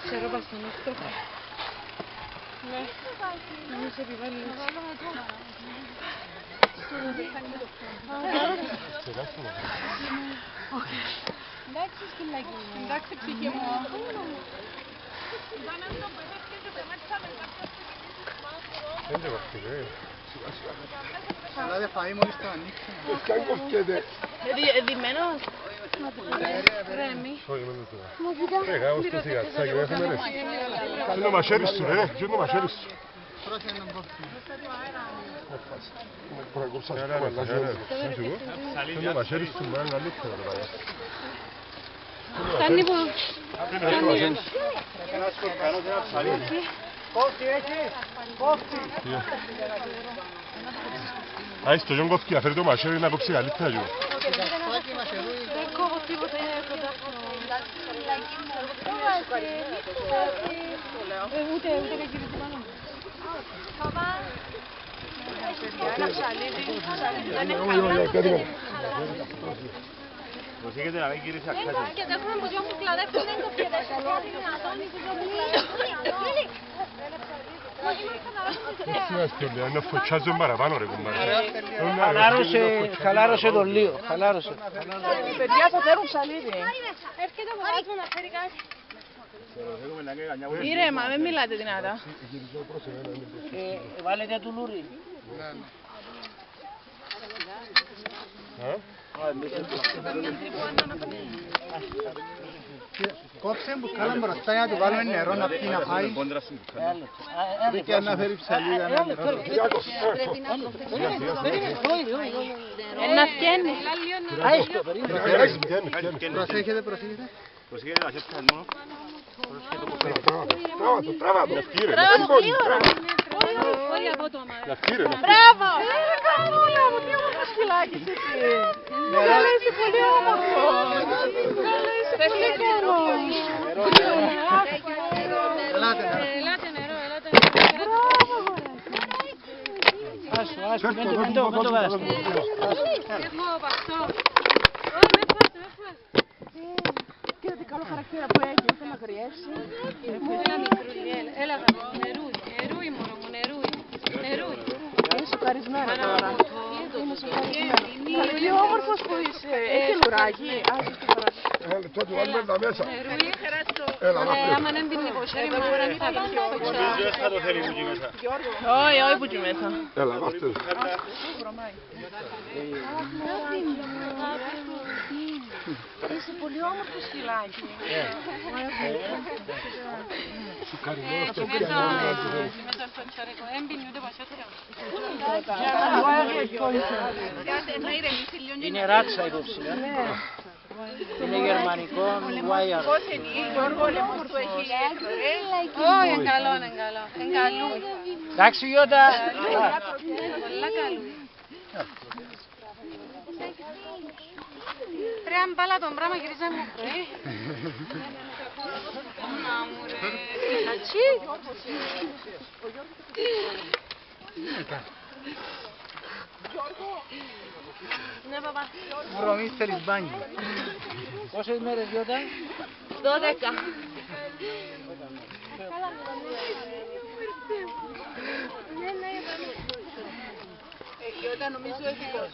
ξέρω βασανίστρο. Ναι, να μην σε επιβάλλει έτσι. Εντάξει, σκυλάκι μου. Εντάξει, ψυχή μου. Δεν το βαφτείτε, Αλλά δεν φάει μόλις το ανοίξουμε. Καν κοφκέται. Δημένος. Ρέμι. Όχι, με το θέλω. Ρε, κάπως το σιγατσάκι, δεν έχουμε ρε. Τι είναι το μαχαίρι σου ρε, τι είναι το μαχαίρι σου. Πρόσεχε να κόψουμε. Πρέπει να κόψα σου πούμε, αλλάζει όλο. Τι είναι το μαχαίρι σου, με έναν καλύτερο ρε παλιά. Φτάνει που... Κόφτη έχει! Κόφτη! Άις το Γιον κόφκι, αφέρει το μαχαίρι να κόψει καλύτερα λίγο. Δεν κόβω τίποτα, είναι κοντά. Ούτε κακυρίζει πάνω. Ένα ψαλίδι, δεν είναι καλό. Προσέχετε να μην γυρίσει αξιάζει. Και δεν έχουμε που δυο μου κλαδεύουν, δεν το πιέδες. Είναι φωτσάζον παραπάνω ρε κουμπάρε. Χαλάρωσε το λίγο, χαλάρωσε. Παιδιά θα φέρουν ψαλίδι. Έρχεται ο Μαράς μου να φέρει κάτι. Ήρεμα, μην μιλάτε δυνατά. Βάλετε του λούρι. Κόψε που κάλα μπροστά για να του βάλουμε νερό να πιει να φάει. Δεν και να φέρει ψαλίδα να νερό. Ένα φτιάνει. Προσέχετε, προσέχετε. Προσέχετε να χέρια μόνο. Τράβα το. Όχι από το αμάρε. Μπράβο! Καμούλα μου, τι όμορφο σκυλάκι είσαι εσύ. Καλά είσαι πολύ όμορφο. Καλά είσαι πολύ καλό. Ελάτε νερό. Ελάτε νερό, ελάτε νερό. Άσου, μην το βάζεις. Έχω παχτό. Όχι, με φάστε, με φάστε. Κοίτα τι καλό χαρακτήρα που έχει, θα με αγριεύσει. Έλα, νερούι μωρό μου, νερούι. Είναι σοκαρισμένο τώρα. Είναι σοκαρισμένο. Πολύ όμορφος που είσαι. Έχει λουράκι. Το του βάλουμε τα μέσα. Νερούι. Έλα, να πει. Άμα δεν πίνει κοσέρι, μα μπορεί να μην θα το πιω. Δεν θα το θέλει που μέσα. Όχι, όχι που και μέσα. Έλα, βάστε. Είσαι πολύ όμορφο σκυλάκι. Σου καρινός το Μέσα στο τσαρέκο, έμπινε ούτε πασιότερα. Είναι ράτσα υπόψη. Είναι γερμανικό, Wire. Όχι, είναι καλό, είναι καλό. Είναι καλό. Εντάξει Γιώτα. Πολλά καλό. Ρε, αν πάλα τον πράγμα γυρίζα μου. Να μου ρε. Ατσί. Ναι, παπά. Βρωμής θέλεις μπάνι. Πόσες μέρες Γιώτα? 12. Ναι, ναι, νομίζω ευτυχώς.